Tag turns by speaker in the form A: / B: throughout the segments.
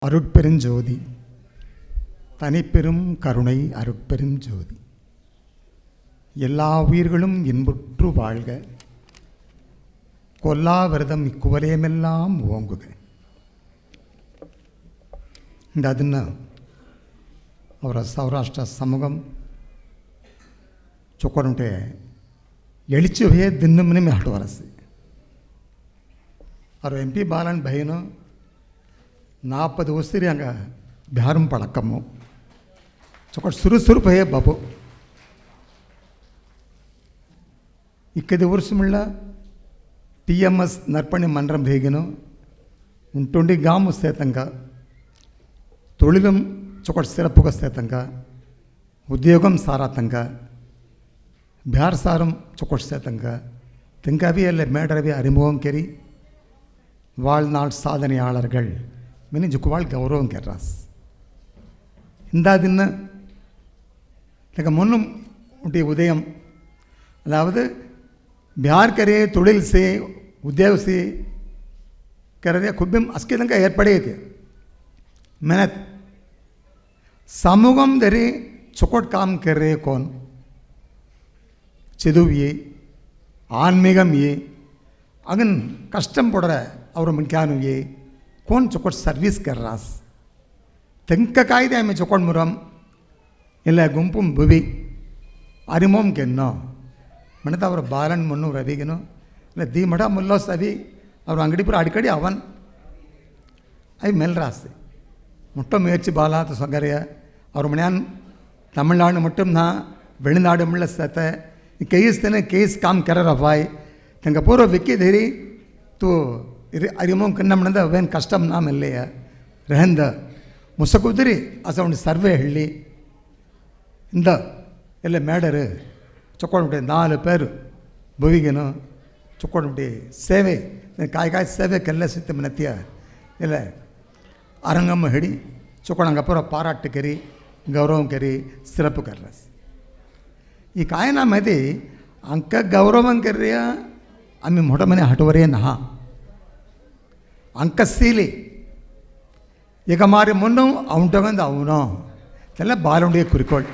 A: அருட்பெருஞ்சோதி தனிப்பெரும் கருணை அருட்பெருஞ்சோதி. எல்லா உயிர்களும் இன்புற்று வாழ்க, கொல்லாவிரதம் இக்குவலயமெல்லாம் ஓங்குக. இந்த ಅದನ್ನು ಅವರ ಸೌರಾಷ್ಟ್ರ ಸಮೂಹಂ ಚೊಕ್ಕೊಂಡೆ ಎಳಿಚುವೆ ದಿನಮನೆ में हट वरसे और MP बालन बहनों 40 ವರ್ಷ ಹಂಗ ಬಿಹಾರಂ ಪಳಕಮ್ಮು ಚೊಕಟ್ ಸುರು ಪೇ ಬಾಬು ಇಕ್ಕದ ವರ್ಷമുള്ള TMS നർപ്പണി മന്ത്രം ഭേഗനോ ഉണ്ടൊണ്ടി ഗാമു സേതಂಗ തൊഴിലും ചൊക്കട്ട് സിറപ്പുക സേതಂಗ ഉദ്യോഗം സാരാതಂಗ ಬಿಹಾರ ಸಾರಂ ചൊക്കട്ട് സേതಂಗ தெங்காவியல்ல மேடரவி அறிமுகம் கெரி வாழ்நாள் சாதனையாளர்கள் मैंने जुकवाल गौरव कर रहा इंदा दिन मुन्नम उठी उदयम अदावद बिहार करे तोड़िल से उद्योग से कर रहे खुब्बम अस्के तंग एर्पड़े थे मेहनत समूहम दरे चुकोट काम कर रहे कौन चदुव ये आन्मीगम ये अगन कष्टम पड़ रहा है और मुख्यानु ये कौन चुकोट सर्विस कर रहा तेंक कायदे में चुकोट मुरम इला गुंपुम बुबी अरिमोम के नो मनता और बालन मुन्नु रवि के नो इला दी मड़ा मुल्लो सभी और अंगड़ी पर अड़कड़ी अवन आई मेल रहा से मुट्टो मेर्ची बाला तो सगरिया और मन्यान तमिलनाडु मुट्टम ना वेलिनाडु मुल्ल सते केस तने केस काम कर रहा है तेंक पूरा विक्की धीरी तो अरिमों कन्नमनद वेन कष्टम नाम इल्लेय रहंद मुसकुदिरी असौंड सर्वे हल्ली इंद ಎಲ್ಲ ಮೇಡರು ಚೊಕ್ಕೊಂಡ್ಬಿಟ್ಟೆ 4 ಪೇರು ಭುವಿಗೆನು ಚೊಕ್ಕೊಂಡ್ಬಿಟ್ಟು ಸೇವೆ ಕಾಯಿ ಸೇವೆಕ್ಕೆಲ್ಲ ಸಿತ್ತ ಮನತ್ಯ ಇಲ್ಲ அரங்கம் ஹெடி चुकोणंग पूरा पाराट करी गौरव करी सिरप कर रहा ಈ ಕಾಯನ मध्ये अंक गौरव कर रहा आम्ही मोठं मने हटवरे नहा अंक सीली ಈಗ ಮಾರಿ ಮುನ್ನು ಅವಟಗಂದ ಅವನು ಎಲ್ಲ ಬಾಲುಂಡಿಗೆ ಕುರಿಕೋಳ್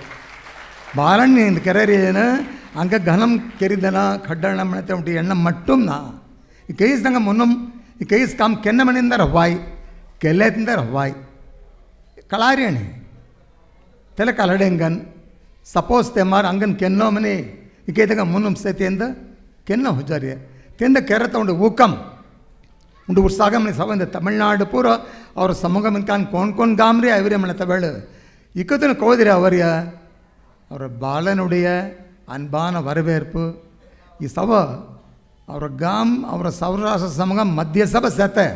A: ಬಾಲಣ್ಣಿ ಕೆರೆಯೇನು ಅಂಕ ಘನಂ ಕೆರಿದನ ಖಡ್ಡಣ ಮಣತೆ ಉಂಟು ಎಣ್ಣ ಮಟ್ಟುಂ ನಾ ಈ ಕೈಸ್ ನಂಗೆ ಮುನ್ನುಂ ಈ ಕೈಸ್ ಕಾಮ್ ಕೆನ್ನ ಮನೆಯಿಂದ ರವಾಯ್ ಕೆಲ್ಲೆದಿಂದ ರವಾಯ್ ಕಳಾರಿಯಣಿ ತೆಲ ಕಲಡೆಂಗನ್ ಸಪೋಸ್ ತೆಮಾರ್ ಅಂಗನ್ ಕೆನ್ನೋ ಮನೆ ಈ ಕೈದಾಗ ಮುನ್ನುಂ ಸೇತಿಯಿಂದ ಕೆನ್ನ ಹುಜಾರಿಯ ತೆಂದ ಕೆರೆ ತಗೊಂಡು ಊಕಂ उंड उत्साह में सब तमिलनाडु पूरा और समूह में कान कौन गाम रे अवरे मन तबेड़ इकतन कोदरे अवरिया और बालनुडिय अनबान वरवेर्पु ई सब और गाम और सौराष्ट्र समूह मध्य सब सेते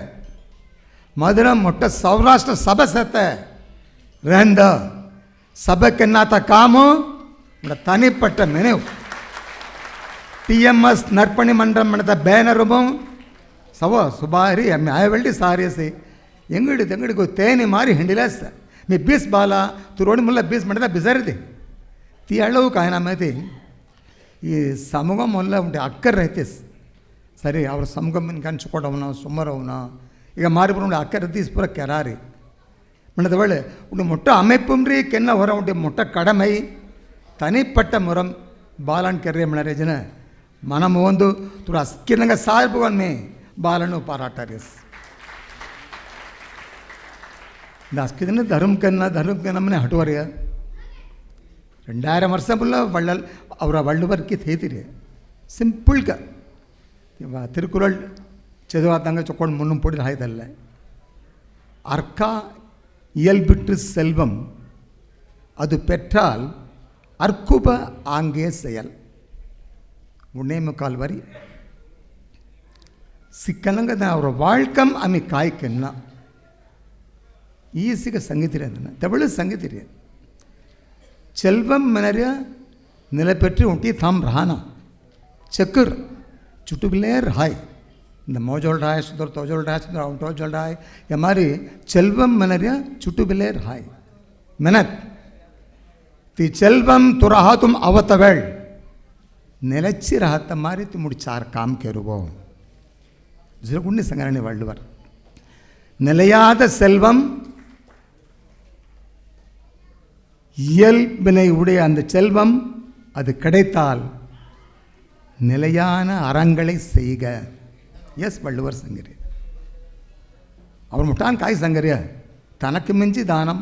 A: मधुर मोट सौराष्ट्र सब सेते रहंद सब केन्नात कामु तनिपट्ट मेनु TMS नर्पणि मंडल मनता बैनरुम सव सुबारी मैं आयवल्टी सारे से ಎಂಗಡಿ ತೆಂಗಡಿಗೂ ತೇನಿ ಮಾರಿ ಹಿಂಡಿಲಾಸ ಮೀ 20 ಬಾಲ ತು ರೋಡ್ ಮುಲ್ಲ 20 ಮಂಡದ ಬಿಜರಿದೆ ती ಅಳವು ಕಾಯನ ಮೇಲೆ ಈ ಸಮೂಹ ಮುಲ್ಲ ಉಂಟೆ ಅಕ್ಕರ್ ರೈತೆಸ್ ಸರಿ ಅವರ ಸಮೂಹ ಮನ್ ಕಾನ್ ಚುಕೋಡವನ ಸುಮರವನ ಈಗ ಮಾರಿಪುರ ಅಕ್ಕರ್ ರೈತೆಸ್ ಪೂರ ಕೆರಾರಿ ಮಂಡದ ಒಳ್ಳೆ ಉಂಟು ಮೊಟ್ಟ ಅಮೆಪ್ಪುಮ್ರಿ ಕೆನ್ನ ಹೊರ ಉಂಟೆ ಮೊಟ್ಟ ಕಡಮೈ ತನಿಪಟ್ಟ ಮುರಂ ಬಾಲನ್ ಕೆರ್ರೆ ಮಣರೆ ಜನ ಮನಮ ಒಂದು ತುರ ಅಸ್ಕಿನಂಗ ಸಾರ್ಬುವನ್ ಮೇ बालन पाराटारिस दास के दिन धर्म करना मैंने हटवरिया 2000 वर्ष बुला वल्ल और वर्ल्ड वर की थे तिरे सिंपल का तिरुकुरल चदवातंग चोकोंड मुन्नुम पोडी हायदल्ले अर्क इयल बिट्टु सेल्वम अदु पेट्राल अर्कुब आंगे सेयल उन्ने मुकाल वरी सिक्कनंग और वाळकम आम्ही काय केन्ना ईसिग संगीतिरे ಅದನ್ನ ತಬಳ ಸಂಗೀತಿರೆ ಚೆಲ್ವಂ ಮನರ್ಯ ನಿಲಪೆಟ್ಟಿ ಉಂಟಿ ಥಮ್ ರಹಾನ ಚಕ್ರ ಚುಟುಬಿಲೆ ರಹಾಯ್ இந்த மோஜோல் ராய் சுந்தர் தோஜோல் ராய் சுந்தர் அவன் தோஜோல் ராய் ये मारी ಚೆಲ್ವಂ ಮನರ್ಯ ಚುಟುಬಿಲೆ ರಹಾಯ್ मेहनत ती ಚೆಲ್ವಂ तुरहा तुम अवतवेळ ನೆಲಚ್ಚಿ ರಹತ ಮಾರಿ ತುಮುಡಿ चार काम केरुवो दूसरे कुंडी संगरणे वर्ल्ड वर निलयाद सेल्वम இயல்பினை உடைய அந்த செல்வம் அது கிடைத்தால் நிலையான அறங்களை செய்க. எஸ் வள்ளுவர் சங்கரி. அவர் முட்டான் காய் சங்கரிய தனக்கு மிஞ்சி தானம்,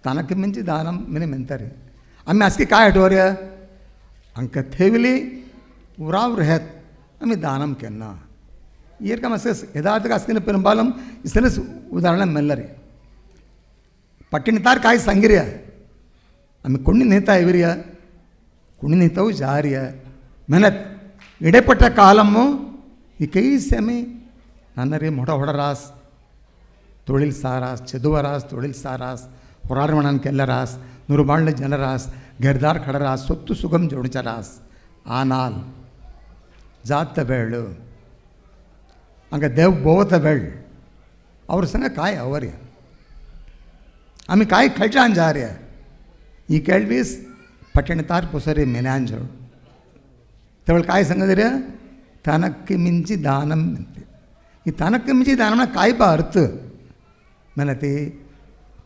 A: தனக்கு மிஞ்சி தானம் மினிम ಎಂತಾರೆ. आम्ही आज की काय आठवऱ्या अंक थेवली उराव रहत आम्ही दानम केन्ना येर का मसे यदार्थ का असकिन पेरुंबालम इसने उदाहरण मेल्लरे पट्टिनतार काय संगिर्या आम्ही कोणी नेता एवरिया कोणी नेताऊ जारिया मेहनत इडेपट्ट कालमो ಈ ಕೈ ಸೆಮೆ ನನ್ನರೇ ಮೊಡ ಹೊಡರಾಸ್ தொழில் சாராஸ் செதுவராஸ் தொழில் சாராஸ் புராணமணன் கெல்லராஸ் நூறுபாண்ட ஜனராஸ் கர்தார் கடராஸ் சொத்து சுகம் ஜோடிச்சராஸ். ஆனால் ಜಾತ ಬೇಳು ಹಂಗೆ ದೇವ್ ಬೋತ ಬೇಳ್ ಅವ್ರ ಸಂಗ ಕಾಯಿ ಅವರ್ಯ ಆಮೇಲೆ ಕಾಯಿ ಖಲ್ಚಾಂಜಾರ್ಯ ಈ ಕೇಳ್ಬೀಸ್ ಪಟ್ಟಣತಾರ್ ಪುಸರಿ ಮೆನಾಂಜೋಳು ತವಳು ಕಾಯಿ ಸಂಗದಿರ ತನಕ್ಕೆ ಮಿಂಚಿ ದಾನಂ ಅಂತೆ. ಈ ತನಕ್ಕೆ ಮಿಂಚಿ ದಾನಮ್ನ ಕಾಯ್ಬ ಅರ್ಥ ಮೆನತಿ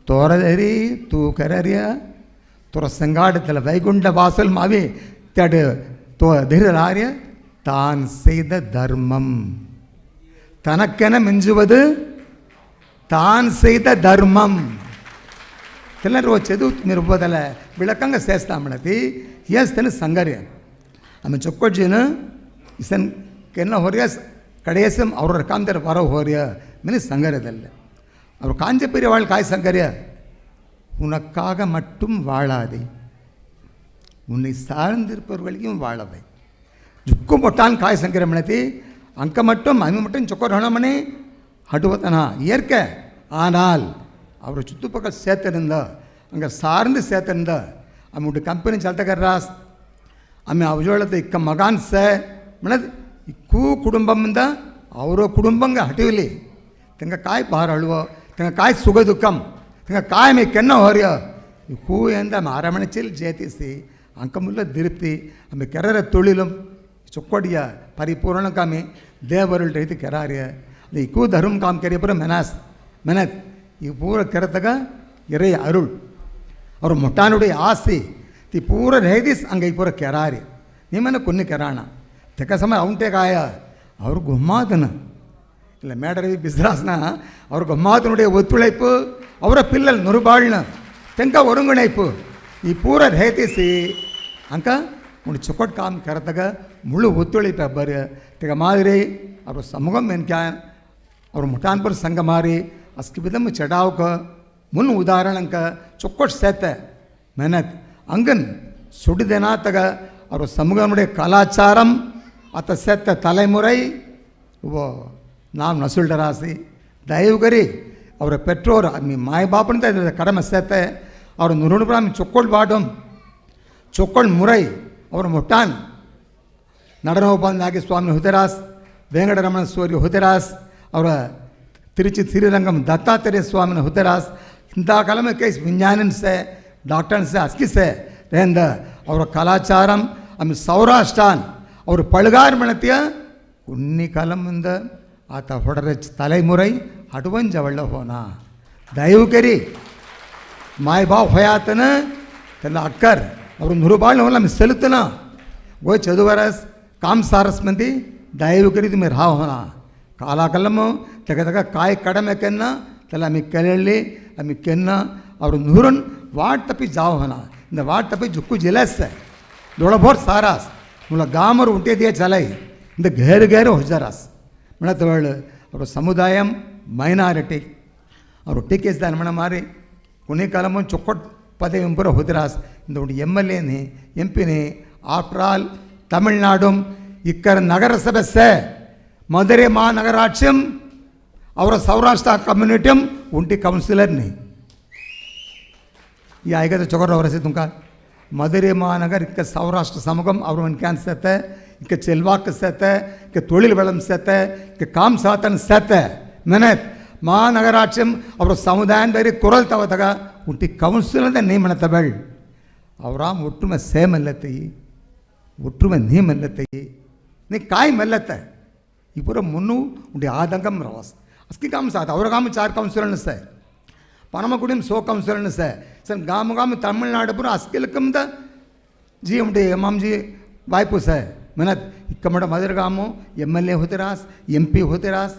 A: ತೋರದರಿ ತೂಕರರ್ಯ ತೋರ ಸಂಗಾಡತಲ್ಲ வைகுண்ட வாசல் மாவி தடு தோ திராரிய தான் செய்த தர்மம் தனக்கென மிஞ்சுவது தான் செய்த ధర్మం తెల్లరు చదువు మీరు బోదల విளకంగా చేస్తామన్నది చేస్తేనే సంగర్య ఆమె చొక్కొజ్జిన ಇಸನ್ ಕೆನ್ನ ಹೊರಿಯ ಕಡೆಯಸಂ ಅವ್ರ ಕಾಂತರ ಹೊರ ಹೊರಿಯ ಮಿನಿ ಸಂಗರದಲ್ಲ அவர் காஞ்ச பெரிய வாழ் காய் சங்கரியா உனக்காக மட்டும் வாழாதே உன்னை சார்ந்திருப்பவர்களையும் வாழவை ஜுக்கு மொட்டான் காய் சங்கர மனதி அங்க மட்டும் அம்மி மட்டும் சொக்கர் ஹணமனே ஹடுவத்தனா இயற்கை. ஆனால் அவர் சுற்றுப்பக்கம் சேர்த்திருந்தா அங்கே சார்ந்து சேர்த்திருந்தா அவனுடைய கம்பெனி சல்தகர்ராஸ் அம்மி அவஜோளத்தை இக்க மகான் சே ಮನದು ಕೂ ಕುಟುಂಬದಿಂದ ಅವರ ಕುಟುಂಬಂಗೆ ಹಟಿವಲಿ ತಂಗ ಕಾಯಿ ಬಾರ ಅಳುವ ತಂಗ ಕಾಯಿ ಸುಖ ದುಃಖಂ ತಂಗ ಕಾಯಿ ಮೇ ಕೆನ್ನ ಹೊರ್ಯ ಈ ಕೂ ಎಂದ ಮಾರಮಣಚಿಲ್ ಜೇತಿಸಿ ಅಂಕಮುಲ್ಲ ದಿರುಪ್ತಿ ಆಮೇಲೆ ಕೆರರ ತುಳಿಲಂ ಚೊಕ್ಕೊಡಿಯ ಪರಿಪೂರ್ಣ ಕಾಮಿ ದೇವರುಳ ರೀತಿ ಕೆರಾರ್ಯ ಈ ಕೂ ಧರ್ಮ ಕಾಮ್ ಕೆರಿಯ ಪೂರ ಮೆನತ್ ಈ ಪೂರ ಕೆರತಗ ಎರೆಯ ಅರುಳ್ ಅವ್ರ ಮುಟ್ಟಾನುடைய ಆಸ್ತಿ ತಿ ಪೂರ ರೇದಿಸ್ ಅಂಗ ಈ ಪೂರ ಕೆರಾರ್ಯ ನಿಮ್ಮನ್ನು ಕೊನ್ನಿ ಕೆರಾಣ ತೆಕ್ಕ ಸಮಯ ಅವಂಟೆ ಕಾಯ ಅವ್ರು ಗೊಮ್ಮಾತನ ಇಲ್ಲ ಮೇಡರವಿ ಬಿಸ್ರಾಸ್ನ ಅವ್ರ ಗೊಮ್ಮಾತನುடைய ಒತ್ತುழைப்பு ಅವರ ಪಿಲ್ಲಲ್ ನುರುಬಾಳ್ನ ತೆಂಕ ಒರುಂಗಣೈಪು ಈ ಪೂರ ರೇತಿಸಿ ಅಂಕ ಉಂಡು ಚೊಕೊಟ್ ಕಾಮ್ ಕರೆತಗ ಮುಳ್ಳು ಒತ್ತುழைப்பு ಹಬ್ಬರ ತೆಗ ಮಾದಿರಿ ಅವ್ರ ಸಮೂಹಂ ಎನ್ಕ್ಯಾ ಅವ್ರ ಮುಟಾನ್ಪುರ ಸಂಘ ಮಾರಿ ಅಸ್ಕಿ ಬಿದಮ್ಮ ಚಡಾವ್ಕ ಮುನ್ ಉದಾಹರಣಂಕ ಚೊಕ್ಕೊಟ್ ಸೇತ ಮೆಹನತ್ ಅಂಗನ್ ಸುಡಿದೆನಾ ತಗ ಅವ್ರ ಸಮೂಹನುடைய கலாச்சாரம் அத்த சேர்த்த தலைமுறை ஓ நாம் நசுல்ட ராசி தயவுகரி அவரை பெற்றோர் மாய பாப்பன் இதில் கடமை சேர்த்த அவர் நுருணுபுரம் சொக்கோள் பாடும் சொக்கோள் முறை அவர் முட்டான் நடனோபாந்தாகி சுவாமி ஹுதராஸ் வெங்கடரமண சூரிய ஹுதராஸ் ಅವರ ತಿರುಚಿ ಶ್ರೀರಂಗಂ ದತ್ತಾತ್ರೇಯ ಸ್ವಾಮಿನ ಹುದ್ದರಾಸ್ ಇಂಥ ಕಾಲಮ ಕೈ ವಿಜ್ಞಾನನ್ ಸೆ ಡಾಕ್ಟರ್ ಸೆ ಅಸ್ಕಿ ಸೆ ರೇಂದ ಅವರ ಕಲಾಚಾರಂ ಆಮೇಲೆ ಸೌರಾಷ್ಟ್ರಾನ್ ಅವರು ಪಳಗಾರ್ ಮಣತಿಯ ಉನ್ನಿ ಕಾಲಮಿಂದ ಆತ ಹೊಡರ ತಲೆಮುರೈ ಹಡುವಂಜವಳ್ಳ ಹೋನ ದೈವಕರಿ ಮಾಯ್ ಬಾವ್ ಹೊಯಾತನ ತೆಲ್ಲ ಅಕ್ಕರ್ ಅವರು ನುರುಬಾಳ್ ಹೋಲ ಮಿ ಸೆಲುತ್ತನ ಗೋ ಚದುವರಸ್ ಕಾಮ್ ಸಾರಸ್ ಮಂದಿ ದೈವಕರಿ ತುಮಿ ರಾ ಹೋನ ಕಾಲಾಕಲ್ಲಮು ತೆಗ ತೆಗ ಕಾಯಿ ಕಡಮೆ ಕೆನ್ನ ತೆಲ್ಲ ಮಿ ಕೆಲಳ್ಳಿ ಮಿ ಕೆನ್ನ ಅವರು ನೂರನ್ ವಾಟ್ ತಪ್ಪಿ ಜಾವ್ ಹೋನ ಇಂದ ವಾಟ್ ತಪ್ಪಿ ಜುಕ್ಕು ಜಿಲಸ್ ದೊಳಬೋರ್ ಸಾರಾಸ್ मुला गामर उठे दिया चलाई इंद घेर घेर हुजरास म्हणत वेळ ಅವರು ಸಮುದಾಯಂ ಮೈನಾರಿಟಿ ಅವರು ಟಿಕೆಸ್ ದಾನ ಮಣ ಮಾರಿ ಕೊನೆ ಕಾಲಮ ಚೊಕ್ಕೊಟ್ ಪದವಿ ಇಂಪುರ ಹುದರಾಸ್ ಇಂದ ಒಂದು MLA MP ಆಫ್ಟರ್ ಆಲ್ ತಮಿಳ್ನಾಡುಂ ಇಕ್ಕರ ನಗರಸಭೆ ಸೆ ಮಧುರೆ ಮಹಾನಗರಾட்சியம் ಅವರ ಸೌರಾಷ್ಟ್ರ ಕಮ್ಯುನಿಟಿಂ ಉಂಟಿ ಕೌನ್ಸಿಲರ್ನಿ ಈ ಆಯ್ಕೆ ಚೊಕರ ಅವರಸೆ ತುಮಕ मधुरे महानगर इक सौराष्ट्र समूहम और उनक्यान सेते इक चेलवाक सेते इक तोड़िल बलम सेते इक काम सातन सेते मेहनत महानगराट्यम और समुदाय बेरी कुरल तवतग उंटी कौंसिल ನೇಮನ ತಬಳ್ ಅವರಾಮ್ ಒಟ್ಟುಮೆ ಸೇಮಲ್ಲತೆ ಒಟ್ಟುಮೆ ನೇಮಲ್ಲತೆ ने काय मल्लते इपुर मुन्नु उंटे आदंगम रवास अस्की काम साथ और काम चार काउंसिलर से பனமக்குடியும் சோக்கம் சொல்லு சார் गाम तमिलनाडु पूरा अस्किलकम the ji Umte एमाम ji वाइपू sir मेहनत इकमट मदर गामो MLA होते रास MP होते रास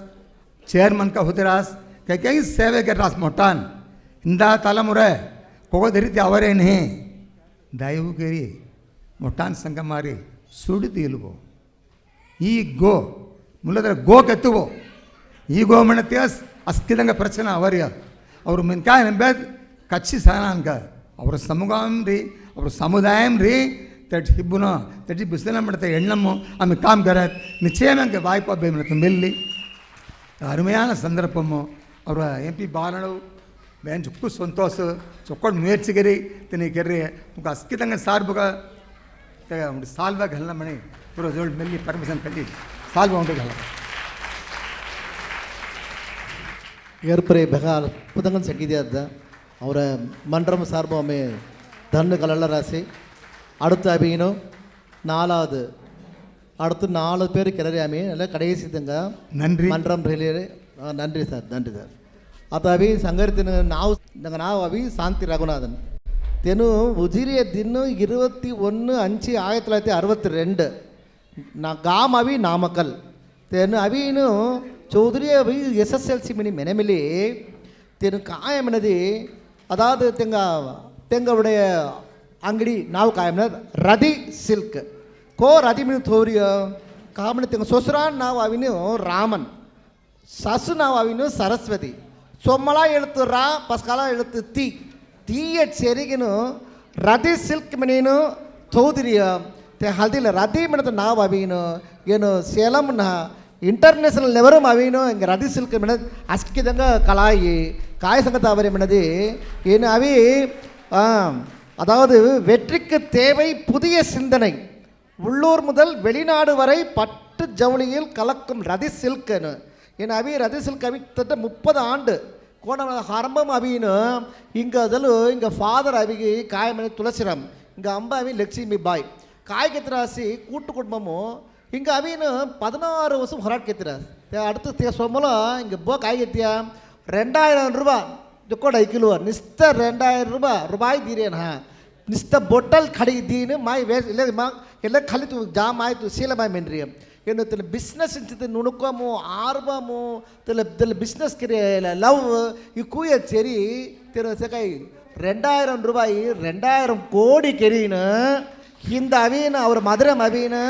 A: चेयरमैन का होते रास कहीं सेवे के रास मोटान इंदा तलमुरे कोको धरित आवरे नहीं दायु केरी मोटान संग मारे सुड़ी दिलवो ई गो मुल्ला गो केतुवो ई गो मनत्यास अस्किलंग प्रचना आवरिया और मन क्या है कच्ची सानान का और समुदाय री और समुदाय री तट हिब्बुना तट बिस्लेना मडते एण्णमो आमे काम करत निश्चयमेंगे वाइप अभिमनतु मेल्ली अरुमैयान संदर्भमो और MP बालनु बेन चुक्कु संतोष चुक्कोड मुयर्चिगिरी तिनी केर्री मुक अस्कितंग सार्बुगा ते उंड साल्वा गल्लमणि पूरा जोल मेल्ली परमिशन कल्ली साल्वा उंड गल्ल
B: ஏற்பரை பெகால் புதங்கன் சங்கிதியாத அவரை மன்றம் சார்பாமே தன்னு கலல ராசி அடுத்த அபியினோ நாலாவது அடுத்து 4 பேர் கிளறியாமே நல்லா கடைசிதங்க
A: நன்றி
B: மன்றம் ரிலே நன்றி சார் आता अभी संगरितिन नाव अभी शांति रघुनाथन तेनु उजिरिय दिन 21/5/1962 ना गाम अभी नामकल तेनु अभी नु चौधरी अभी SSLC मिनी मेनेमिली तेनु कायमनदी अदाद तेंगवुடைய अंगड़ी नाव कायमनद रदी सिल्क को रदी मिनी थोरिय कामन तेंग सोसरान नाव अविनु रामन सासु नाव अविनु सरस्वती सोमला एळुत्तु रा पस्काला एळुत्तु ती तीय चेरिगिनु रदी सिल्क मनीनु चौधरी ते हल्दिल रदी मिनत नाव अविनु ಏನು ಸೇಲಂನ ಇಂಟರ್ನ್ಯಾಷನಲ್ ಲೆವೆಲ್ ಅವಿನು ಇಂಗೆ ರದಿ ಸಿಲ್ಕ್ ಮಿನದ ಅಸ್ಕಿದಂಗ ಕಲಾಯಿ காய் சங்கத்தை அவரை மினது ஏன்னு அவி அதாவது வெற்றிக்கு தேவை புதிய சிந்தனை உள்ளூர் முதல் வெளிநாடு வரை பட்டு ஜவுளியில் கலக்கும் ரதி சில்க்னு ஏன்னா அவி ரதி சில்க் அவி கிட்ட 30 ஆண்டு கோண ஆரம்பம் அவின்னு இங்கே அதில் இங்கே ஃபாதர் அவிக்கு காயமணி துளசிரம் இங்கே அம்பா அவி லட்சுமி பாய் காய்கெத்திராசி கூட்டு குடும்பமோ இங்கே அவின்னு 16 வருஷம் ಹೊರಾಟಕ್ಕೆತ್ತಿರ அடுத்து சோமலம் இங்கே போ காய்கெத்தியா 2000 ರೂಪಾಯಿ ಜೊಕ್ಕೋಡ ಐಕಿಲು ನಿಸ್ತ 2000 ರೂಪಾಯಿ ದೀರೇನ ನಿಸ್ತ ಬೊಟ್ಟಲ್ ಖರೀದೀನು ಮಾಯಿ ವೇಸ್ ಇಲ್ಲ ಮಾ ಎಲ್ಲ ಖಾಲಿತು ಜಾಮ್ ಆಯಿತು ಶೀಲ ಮಾಯಿ ಮೆನ್ರಿ ಏನು ತಲೆ ಬಿಸ್ನೆಸ್ ಇಂಚಿತ ನುಣುಕೋಮು ಆರ್ಬಮು ತಲೆ ಬಿಸ್ನೆಸ್ ಕಿರಿ ಲವ್ ಈ ಕೂಯ ಚೆರಿ ತಿರು ಸಕಾಯಿ 2000 ರೂಪಾಯಿ 2000 ಕೋಡಿ ಕೆರಿನ இந்த அவின்னு அவர் மதுரம் அவின்னு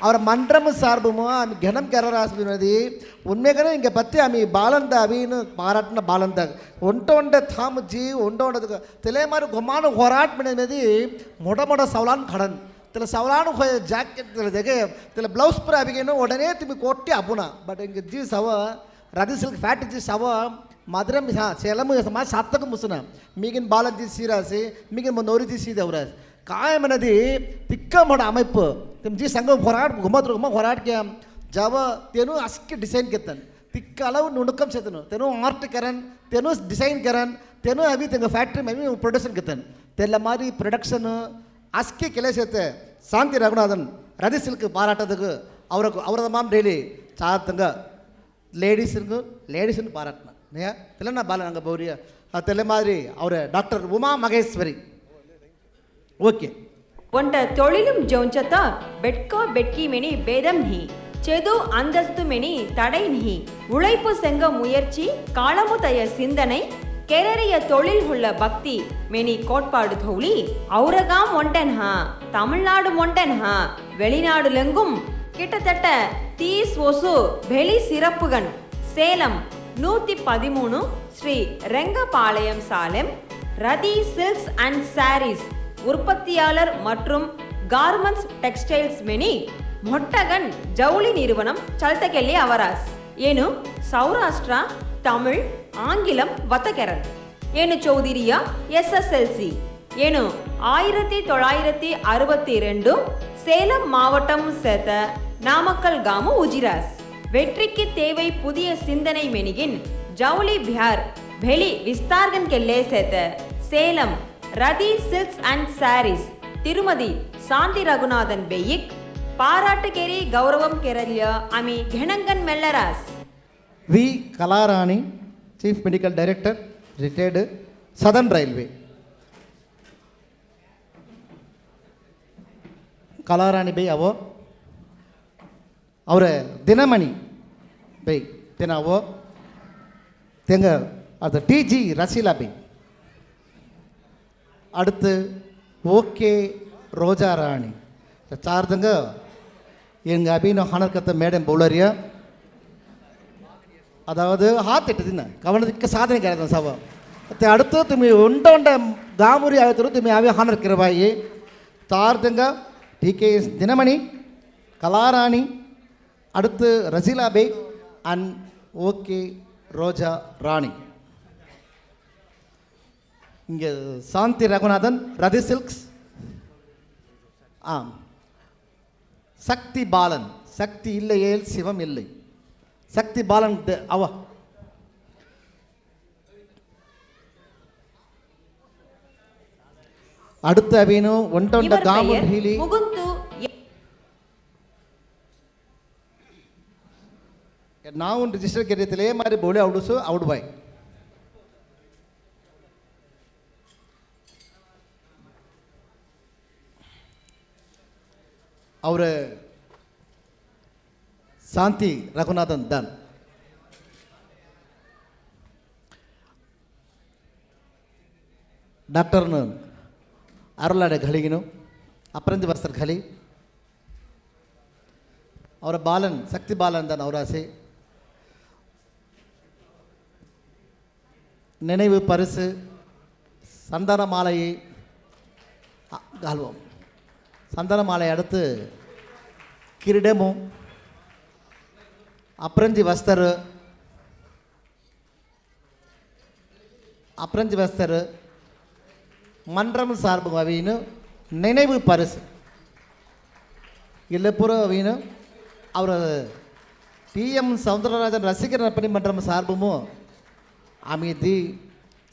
B: அவர் மன்றம் சார்புமோ ஆమె ఘనం కెరరాసినది ఉన్మేగనే ఇంక పత్తి ఆమె బాలంద అవిను పారాటన బాలంద ಒಂಟೊಂಡೆ ಥಾಮಜಿ ಒಂಟೊಂಡೆ ತೆಲೆಮಾರು ಗೊಮಾನು ಹೋರಾಟ ಮಿನದಿ ಮೊಡ ಮೊಡ ಸವಲಾನ್ ಖಡನ್ ತೆಲೆ ಸವಲಾನು ಜಾಕೆಟ್ ತೆಲೆ ದೆಗೆ ತೆಲೆ ಬ್ಲೌಸ್ ಪರ ಅವಿಗೇನು ಒಡನೆ ತಿಮಿ ಕೊಟ್ಟಿ ಅಪುನ ಬಟ್ ಇಂಕ ಜಿ ಸವ ರದಿ ಸಿಲ್ಕ್ ಫ್ಯಾಟ್ ಜಿ ಸವ ಮದುರಂ ಸೇಲಮ ಸಮಾಜ ಸಾತ್ತಕ ಮುಸುನ ಮೀಗಿನ ಬಾಲನ್ ಜಿ ಸೀರಾಸಿ ಮೀಗಿನ ನೌರಿ ಜಿ ಸೀದವರ ಕಾಯಮನದಿ ತಿಕ್ಕ ಮಾಡ அமைப்பு जी संघ होराट घुमत होराट के जब तेनु अस्के डिजाइन केतन तिक्क अलव नुणकम सेतनु तेनु आर्ट करन तेनु डिजाइन करन तेनु अभी तेंग फैक्ट्री में प्रोडक्शन केतन तेला मारी प्रोडक्शन अस्के केलेसेते शांति रघुनाथन रदी सिल्क पाराटदक ಅವರದ ಮಾಮ್ ಡೈಲಿ ಚಾತಂಗ ಲೇಡೀಸ್ ಪಾರಾಟನ ನೇ ತೆಲನ ಬಾಲ ನಂಗ ಬೌರಿಯ ತೆಲೆ ಮಾರಿ ಅವರ ಡಾಕ್ಟರ್ ಉಮಾ ಮಗೇಶ್ವರಿ ಓಕೆ
C: ಒಂಟ தொழிலும் ಜೌಂಚತ ಬೆಟ್ಕೋ ಬೆಟ್ಕಿ ಮೆನಿ ಬೇದಂ ಹಿ ಚೆದು அந்தஸ்து மெனி தடை நி உழைப்பு செங்க முயற்சி காலமுதைய சிந்தனை ಕೆರೆರಿಯ தொழில் உள்ள பக்தி மெனி கோட்பாடு தௌளி ஔரகாம் ஒண்டன் ஹா தமிழ்நாடு ஒண்டன் ஹா வெளிநாடுலெங்கும் கிட்டத்தட்ட 30 ஒசு வெளி சிறப்புகன் சேலம் 113 ஸ்ரீ ரெங்கபாளையம் சாலம் ரதி சில்க்ஸ் அண்ட் சாரீஸ் உற்பத்தியாளர் மற்றும் கார்மெண்ட்ஸ் டெக்ஸ்டைல்ஸ் மெனி மொட்டகன் ஜவுளி நிறுவனம் சல்தகெல்லி அவராஸ் ಏನು ಸೌರಾಷ್ಟ್ರ ತಮಿಳ್ ಆಂಗಿಲಂ ವತಕೆರನ್ ಏನು ಚೌಧರಿಯ SSLC ಏನು 1962 சேலம் மாவட்டம் சேர்த்த நாமக்கல் காமு உஜிராஸ் வெற்றிக்கு தேவை புதிய சிந்தனை மெனிகின் ஜவுளி பிஹார் பெலி விஸ்தார்கன் கெல்லே சேர்த்த சேலம் ரதி சில்க்ஸ் அண்ட் சாரீஸ் திருமதி சாந்தி ரகுநாதன் பெய்யிக் பாராட்டுக்கேரி கௌரவம் கெரல்ய அமி கெணங்கன் மெல்லராஸ்
B: V Kalarani chief medical director retired southern railway. Kalarani பை அவோ அவரை தினமணி பை தினாவோ தெங்க அது டிஜி ரசீலா பை. அடுத்து ஓகே ரோஜா ராணி. சார்துங்க எங்கள் அபிநோ ஹானர்கத்த மேடம் பவுலரியா அதாவது ಹಾತ್ ಇಟ್ಟಿದ್ದೀನಿ ಕವನದಕ್ಕೆ ಸಾಧನೆ ಕರೆದ ಸವ ಮತ್ತು அடுத்து ತುಮಿ ಉಂಡ ಗಾಮುರಿ ಆಯ್ತರು ತುಮಿ ಅವೇ ಹಾನರ್ ಕಿರವಾಯಿ ತಾರ್ದಂಗ ಟಿ ಕೆ ಎಸ್ ದಿನಮಣಿ கலாராணி அடுத்து ரசீலா பே அண்ட் ஓகே ரோஜா ராணி. இங்கே சாந்தி ரகுநாதன் ரதி சில்க்ஸ். சக்தி பாலன் சக்தி இல்லையே சிவம் இல்லை. சக்தி பாலன் அவ அடுத்த ಅವೇನು ಒಂಟೊಂಟ ಗಾಮುನ್ ಹೀಲಿ
C: ಮುಗುಂತು
B: ನಾವು ರಿಜಿಸ್ಟರ್ ಕರೀತಿಲೇ ಮಾರಿ ಬೋಳೆ ಅವಡುಸು ಔಟ್ ಬಾಯ್. ಅವರ சாந்தி ரகுநாதன் தான். ಡಾಕ್ಟರ್ನು ಅರುಳಾಡೆ ಘಳಿಗಿನು ಅಪರಂಜಿ ವಸ್ತ್ರ ಘಲಿ ಅವರ ಬಾಲನ್ சக்தி பாலன் தான் ಅವರ ஆசை. நினைவு பரிசு சந்தன மாலையை கால்வோம். சந்தன மாலை அடுத்து கிரீடமும் ಅಪರಂಜಿ ವಸ್ತರು மன்றம் சார்பு அவையினு நினைவு பரிசு இல்லப்புற அவையினு அவர் ಟಿ.ಎಂ. ಸೌಂದರರಾಜನ್ ರಸಿಕರ ಪಣಿ ಮಂಡರಂ ಸಾರ್ಬುಮು ಆಮಿ ದಿ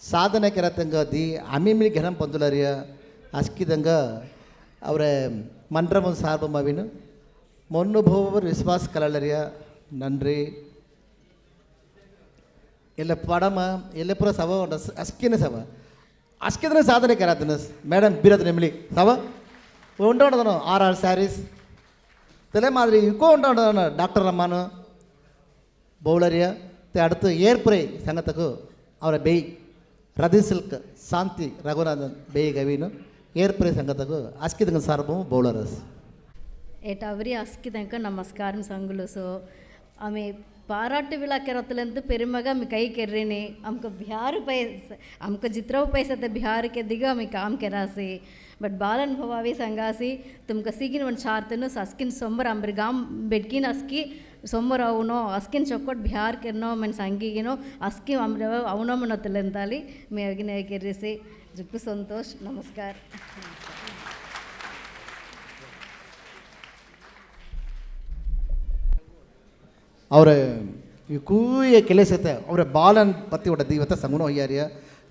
B: ಸಾಧನೆ ಕೆರತಂಗ ದಿ ಆಮಿ ಮಿಲಿ ಘನಂ ಪಂದುಲರಿಯ ಅಸ್ಕಿದಂಗ ಅವರ ಮಂಡರಂ ಸಾರ್ಬುಮ ಅವಿನು ಮೊನ್ನುಭೋವರು ವಿಶ್ವಾಸ ಕಲಲರಿಯ நன்றி. இல்லை படம இல்லை புற சவ அஸ்கின சவ அஸ்கிதன சாதனை கராத்தன மேடம் பீரத் நெமிலி சவ உண்டோடதனோ ஆர்ஆர் சாரீஸ் தெலே மாதிரி இக்கோ உண்டோடதனோ டாக்டர் ரம்மானு பவுலரியா அடுத்து ஏற்புரை சங்கத்துக்கு அவரை பெய் ரதி சில்க் சாந்தி ரகுநாதன் பெய் கவினு ஏற்புரை சங்கத்துக்கு அஸ்கிதங்க சார்பும் பவுலரஸ்
D: ఏట అవరి అస్కిదంక నమస్కారం సంగులు సో ఆమె పారాட்டு విలా కెరతలంత పెరిమగా మీ కై కెర్రిని हमको बिहार पे हमको जितरो पैसा ते बिहार के दिगा मी काम करासे बट बालन भवावी संगासी तुमका सीगिन वन चार्तनु सस्किन सोमर अंबर गाम बेडकिन अस्की सोमर అవునో अस्किन चोकोट बिहार केनो मन संगीगिनो अस्की अंबर అవునో మన తెలంతాలి మీ అగిన కెర్రిసి జుక్కు సంతోష్ నమస్కార్.
B: ಅವರ ಕೂಯ ಕೆಲಸತೆ ಅವರ ಬಾಲನ್ ಪತ್ತಿ ಒಡ ದೀವತ ಸಂಗುಣ ಅಯ್ಯಾರಿಯ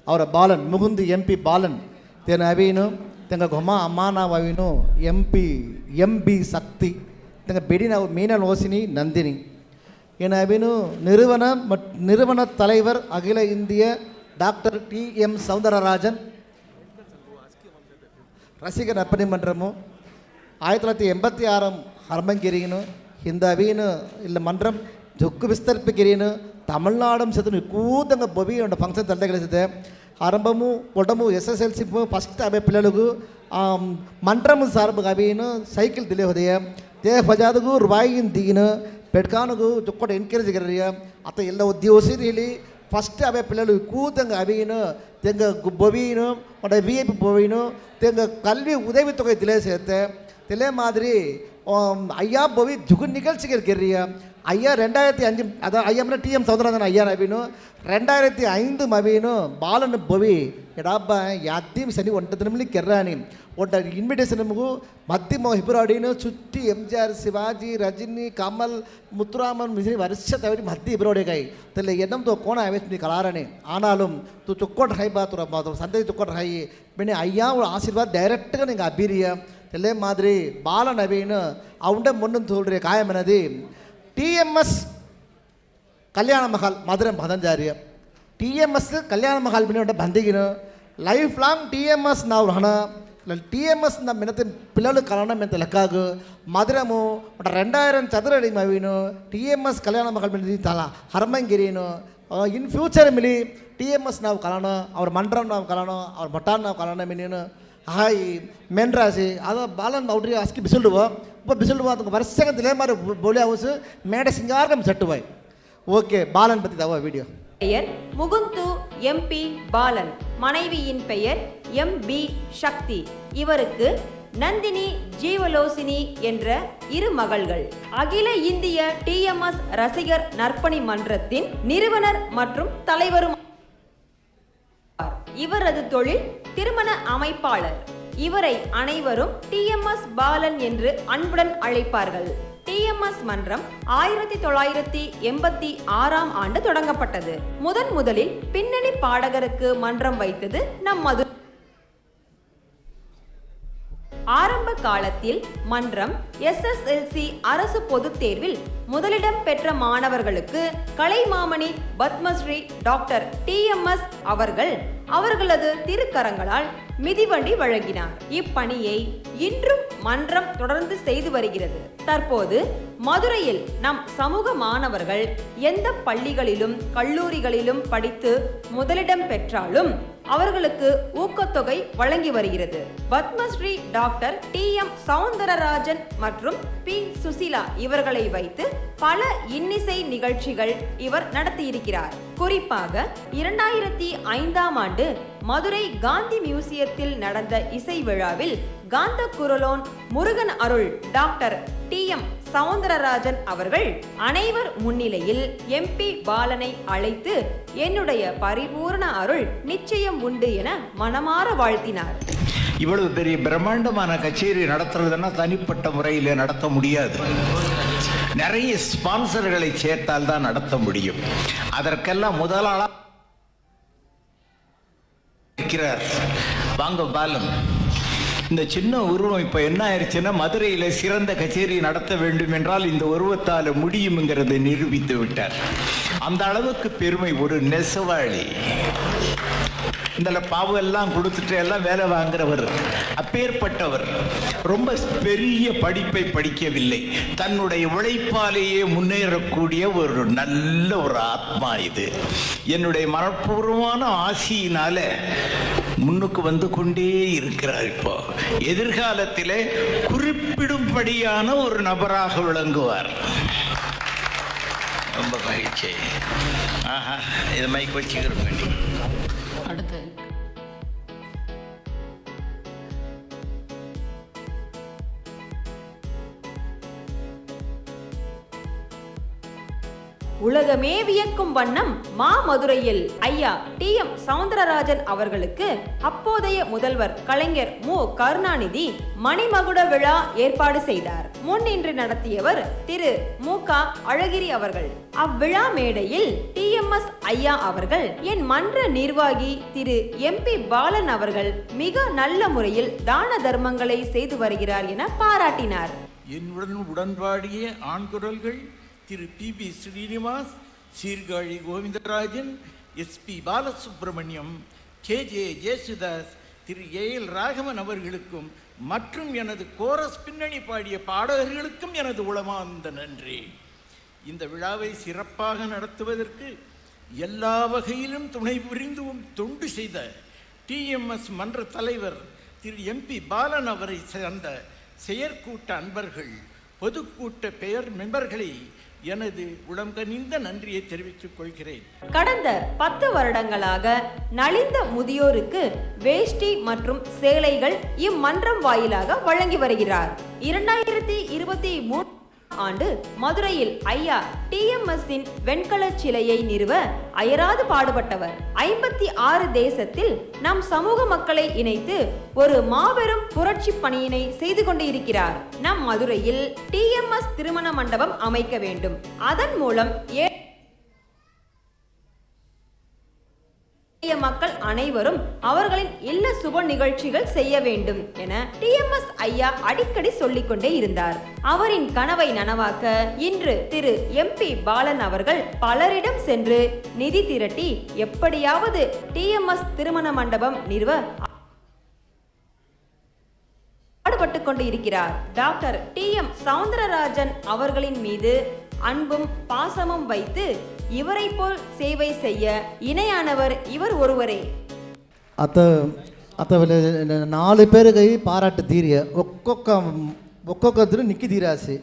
B: ಅವರ ಬಾಲನ್ ಮುಗುಂದು MP ಬಾಲನ್ ತೆನ ಅವಿನು ತೆಂಗ ಗೊಮ್ಮ ಅಮ್ಮಾನ ಅವಿನು MP சக்தி ತೆಂಗ ಬೆಡಿನ மீனல் ஓசினி நந்தினி என அவினு நிறுவன தலைவர் அகில இந்திய டாக்டர் T.M. சௌந்தரராஜன் ரசிகர் நற்பணி மன்றமும் 1986 ಹರ್ಮಂಗಿರಿನು இந்த அவின்னு இல்லை மன்றம் ஜொக்கு விஸ்தரிப்புக்கிறீன்னு தமிழ்நாடும் சேர்த்து கூதங்க பொவி உண்ட ஃபங்க்ஷன் தள்ளி కలిసితే ఆరంభము పొడము SSLC ఫస్ట్ అవే పిల్లలకు మంత్రము సార్బు అవిను సైకిల్ దిలే హోదయ తే ఫజాదుగు రువాయిన్ దిగిన పెట్కానుగు జొక్కట ఎన్కరేజ్ కరియా అత ಎಲ್ಲ ಉದ್ಯೋಗಸಿ ಹೇಳಿ ಫಸ್ಟ್ ಅವೇ పిల్లలు ಕೂದಂಗ ಅವಿನು ತೆಂಗ ಬೊವಿನು ಒಡ VIP ಬೊವಿನು ತೆಂಗ ಕಲ್ವಿ ಉದವಿ ತೊಗೈ ದಿಲೇ ಸೇರ್ತೆ திலே மாதிரி ஐயா போவி ஜுகு நிகழ்ச்சிகள் கெரியா ஐயா 2005 அதான் ஐயா T.M. சௌந்தரராஜன் ஐயா அவினு 2005 அவினு பாலன் போவி எடாப்பா யாத்தையும் சனி 1 மணி கெர்ரானி ಒಟ್ಟ ಇನ್ವಿಟೇಷನ್ ನಮಗೂ ಮಧ್ಯಮ ಹಿಬ್ರಾಡಿನು ಚುಟ್ಟಿ MGR ಶಿವಾಜಿ ರಜನಿ ಕಮಲ್ ಮುತ್ತುರಾಮನ್ மிசினி வருஷ தவிர மத்திய இப்ரோடேகாய் தெல்ல எண்ணம் தோ கோண ஆவேஸ் நீ கலாரனே ஆனாலும் தூ துக்கோட் ஹை பாத்துற பாத்து சந்தை துக்கோட் ஹை பின்னே ஐயா ஆசீர்வாத் டைரக்ட்గా நீங்க அபிரிய தெல்லே மாதிரி பால நவீன் அவண்ட முன்னும் சொல்ற காயமனது TMS கல்யாண மஹால் மதுரை பதஞ்சாரிய TMS கல்யாண மஹால் பின்னே ಬಂದಿಗಿನ లైఫ్ లాంగ్ టీఎంఎస్ నా టీఎంఎస్ నా మినత పిల్లలు కలవడం మెంత లెక్కకు మధురము 2000 చదరడి మవిను టీఎంఎస్ కళ్యాಣ ಮಕ್ಕಳ milli Tala ಹರ್ಮಂಗಿರಿನು in future milli TMS ನಾವು ಕಲಣ ಅವ್ರ ಮಂಡ್ರಂ ನಾವು ಕಲಣ ಅವ್ರ ಮಟಾನ್ ನಾವು ಕಲಣ ಮಿನಿನು ಹಾಯ್ ಮೆನ್ರಾಸಿ ಅದು ಬಾಲನ್ ಔಟ್ರಿ ಅಸ್ಕಿ ಬಿಸಿಲ್ಡುವ ಬಿಸಿಲ್ಡುವ ಅಂತ ವರ್ಷಕ್ಕೆ ದಿಲೇ ಮಾರು ಬೋಳಿ ಹೌಸ್ ಮೇಡೆ ಸಿಂಗಾರ್ಗಂ ಸಟ್ಟುವಾಯ್ ஓகே பாலன் பற்றி தவா வீடியோ.
C: பெயர் முகுந்து எம்பி பாலன், மனைவியின் பெயர் எம்பி சக்தி. இவருக்கு நந்தினி ஜீவலோசினி என்ற 2 மகள்கள். அகில இந்திய டிஎம்எஸ் ரசிகர் நற்பணி மன்றத்தின் நிறுவனர் மற்றும் தலைவரும். இவரது தொழில் திருமண அமைப்பாளர். இவரை அனைவரும் டிஎம்எஸ் பாலன் என்று அன்புடன் அழைப்பார்கள். டிஎம்எஸ் மன்றம் 1986ஆம் ஆண்டு தொடங்கப்பட்டது. முதலில் பின்னணி பாடகருக்கு மன்றம் வைத்தது நம் மது. ஆரம்ப காலத்தில் மன்றம் எஸ்எஸ்எல்சி அரசு பொதுத் தேர்வில் முதலிடம் பெற்ற மாணவர்களுக்கு கலைமாமணி பத்மஸ்ரீ டாக்டர் டிஎம்எஸ் அவர்கள் அவர்களது திருக்கரங்களால் மிதிவண்டி வழங்கினார். இப்பணியை இன்றும் மன்றம் தொடர்ந்து செய்து வருகிறது. தற்போது மதுரையில் நம் சமூக மாணவர்கள் எந்த பள்ளிகளிலும் கல்லூரிகளிலும் படித்து முதலிடம் பெற்றாலும் அவர்களுக்கு ஊக்கத்தொகை வழங்கி வருகிறது. Padmashri doctor TM. சௌந்தரராஜன் மற்றும் பி. சுசிலா இவர்களை வைத்து பல இன்னிசை நிகழ்ச்சிகள் இவர் நடத்தியிருக்கிறார். குறிப்பாக 2005ஆம் ஆண்டு மதுரை காந்தி மியூசியத்தில் நடந்த இசை விழாவில் காந்த குரலோன் முருகன் அருள் டாக்டர் டி.எம். சௌந்தரராஜன் அவர்கள் அனைவர் முன்னிலையில் எம்பி பாலனை அழைத்து என்னுடைய பரிபூர்ண அருள் நிச்சயம் உண்டு என மனமாற வாழ்த்தினார்.
E: இவ்வளவு பெரிய பிரம்மாண்டமான கச்சேரி நடத்துறதுன்னா தனிப்பட்ட முறையில் நடத்த முடியாது. நிறைய ஸ்பான்சர்களை சேர்த்தால் தான் நடத்த முடியும். அதற்கெல்லாம் முதலாளா இருக்கிறார் வாங்க பாலன். இந்த சின்ன உருவம் இப்ப என்ன ஆயிடுச்சுன்னா, மதுரையில சிறந்த கச்சேரி நடத்த வேண்டும் என்றால் இந்த உருவத்தால முடியும்ங்கிறதை நிரூபித்து விட்டார். அந்த அளவுக்கு பெருமை. ஒரு நெசவாளி இந்த பாவு எல்லாம் கொடுத்துட்டு எல்லாம் வேலை வாங்குறவர், அப்பேற்பட்டவர். ரொம்ப பெரிய படிப்பை படிக்கவில்லை, தன்னுடைய உழைப்பாலேயே முன்னேறக்கூடிய ஒரு நல்ல ஒரு ஆத்மா இது. என்னுடைய மனப்பூர்வமான ஆசியினால முன்னுக்கு வந்து கொண்டே இருக்கிறார். இப்போ எதிர்காலத்திலே குறிப்பிடும்படியான ஒரு நபராக விளங்குவார். ரொம்ப மகிழ்ச்சி. ஆஹா, இது மைக் வச்சுக்கிறோம். அடுத்து
C: உலகமே வியக்கும் வண்ணம் மாமதுரையில் ஐயா டி.எம். சௌந்தரராஜன் அவர்களுக்கு அப்போதைய முதல்வர் கலைஞர் மு. கருணாநிதி மணிமகுட விழா ஏற்பாடு செய்தார். முன்னின்று நடத்தியவர் திரு மு. க. அழகிரி அவர்கள். அவ்விழா மேடையில் டிஎம்எஸ் ஐயா அவர்கள் என் மன்ற நிர்வாகி திரு எம்பி பாலன் அவர்கள் மிக நல்ல முறையில் தான தர்மங்களை செய்து வருகிறார் என பாராட்டினார்.
F: என்னுடன் உடன்பாடிய ஆண்குரல்கள் திரு B. Srinivas, Sirkazhi Govindarajan, S P. Balasubramaniam, K.J.. Yesudas, திரு ஏ.எல். ராகவன் அவர்களுக்கும் மற்றும் எனது கோரஸ் பின்னணி பாடிய பாடகர்களுக்கும் எனது உளமார்ந்த நன்றி. இந்த விழாவை சிறப்பாக நடத்துவதற்கு எல்லா வகையிலும் துணை புரிந்தும் தொண்டு செய்த டிஎம்எஸ் மன்ற தலைவர் திரு எம்பி பாலன் அவரை சேர்ந்த செயற்கூட்ட அன்பர்கள், பொதுக்கூட்ட பெயர் மெம்பர்களை எனது உளம் கனிந்த நன்றியை தெரிவித்துக் கொள்கிறேன்.
C: கடந்த 10 வருடங்களாக நலிந்த முதியோருக்கு வேஷ்டி மற்றும் சேலைகள் இம்மன்றம் வாயிலாக வழங்கி வருகிறார். 2023 ஆண்டு மதுரையில் ஐயா டிஎம்எஸ்ஸின் வெண்கல சிலையை நிறுவ அயராது பாடுபட்டவர். 56 தேசத்தில் நம் சமூக மக்களை இணைத்து ஒரு மாபெரும் புரட்சி பணியினை செய்து கொண்டு இருக்கிறார். நம் மதுரையில் டிஎம்எஸ் திருமண மண்டபம் அமைக்க வேண்டும். அதன் மூலம் மக்கள் அனைவரும் அவர்களின் இல்ல சுப நிகழ்ச்சிகள் செய்ய வேண்டும் என TMS ஐயா அடிக்கடி சொல்லிக்கொண்டே இருந்தார். அவரின் கனவை நனவாக்க இன்று திரு MP பாலன் அவர்கள் பலரிடம் சென்று நிதி திரட்டி எப்படியாவது TMS திருமண மண்டபம் நிறுவ பாடுபட்டுக் கொண்டு இருக்கிறார். டாக்டர் TM சவுந்தரராஜன் அவர்களின் மீது அன்பும் பாசமும் வைத்து இவரை போல் சேவை செய்ய இணையானவர் இவர் ஒருவரே.
B: அத்த 4 பேருக்கு பாராட்டு தீரிய ఒక్కొక్కరు నిక్కి తీరాసి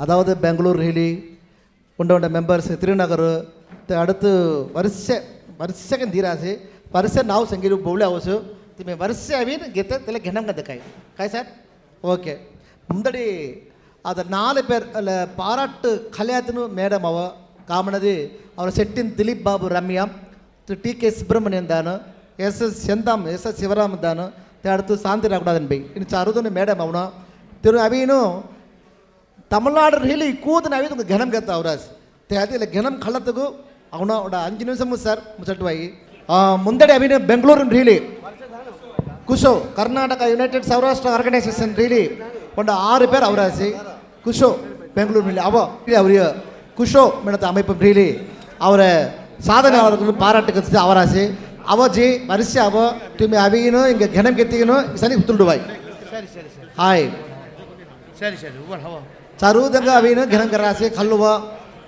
B: அதாவது பெங்களூர் ஹிலி உண்ட மெம்பர்ஸ் திருநகர் அடுத்து வருஷம் తీరాసి வருஷ ನಾವು ಸಂಗೀತ ಬೋಳೆ ಅವಸು तुम्ही वर्ष अवीन घेत त्याला घेणं का काय सर ओके ಮುಂದಡಿ ಅದು 4 பேர் பாராட்டு கல்யாணத்துன்னு மேடம் அவ காமனது அவர் செட்டின் திலீப் பாபு ரம்யா TK சுப்பிரமணியன் தானு SS செந்தாம் SS சிவராம் தானு அடுத்து சாந்தி ராகுடாதன் பை இனி அறுதொன்று மேடம் அவனு திரு அவினு தமிழ்நாடு ரீலி கூதுன்னு அவி உங்களுக்கு கனம் கத்த அவராஸ் அது இல்லை கனம் கள்ளத்துக்கு அவனோட 5 நிமிஷமும் சார் முச்சட்டு வாங்கி ಮುಂದಡಿ ಅವಿನ ಬೆಂಗಳೂರಿನ ರೀಲಿ ಕುಶೋ ಕರ್ನಾಟಕ ಯುನೈಟೆಡ್ ಸೌರಾಷ್ಟ್ರ ಆರ್ಗನೈಸೇಷನ್ ರೀಲಿ ಒಂದು 6 பேர் ಅವರಾಸಿ ಕುಶೋ ಬೆಂಗಳೂರು ರೀಲಿ ಅವರಿಗೆ ಕುಶೋ ಮಿಣತ அமைப்பு ರೀಲಿ ಅವರ சாதனையாளர்களுக்கு பாராட்டுக்கு அவராசி அவஜி வரிசை அவ துமி அவியினும் இங்கே கனம் கெத்திக்கணும் சனி துண்டுவாய் சரி சரி சரி ஹாய் சரி சரி சருதங்க அவியினும் கனம் கராசி கல்லுவா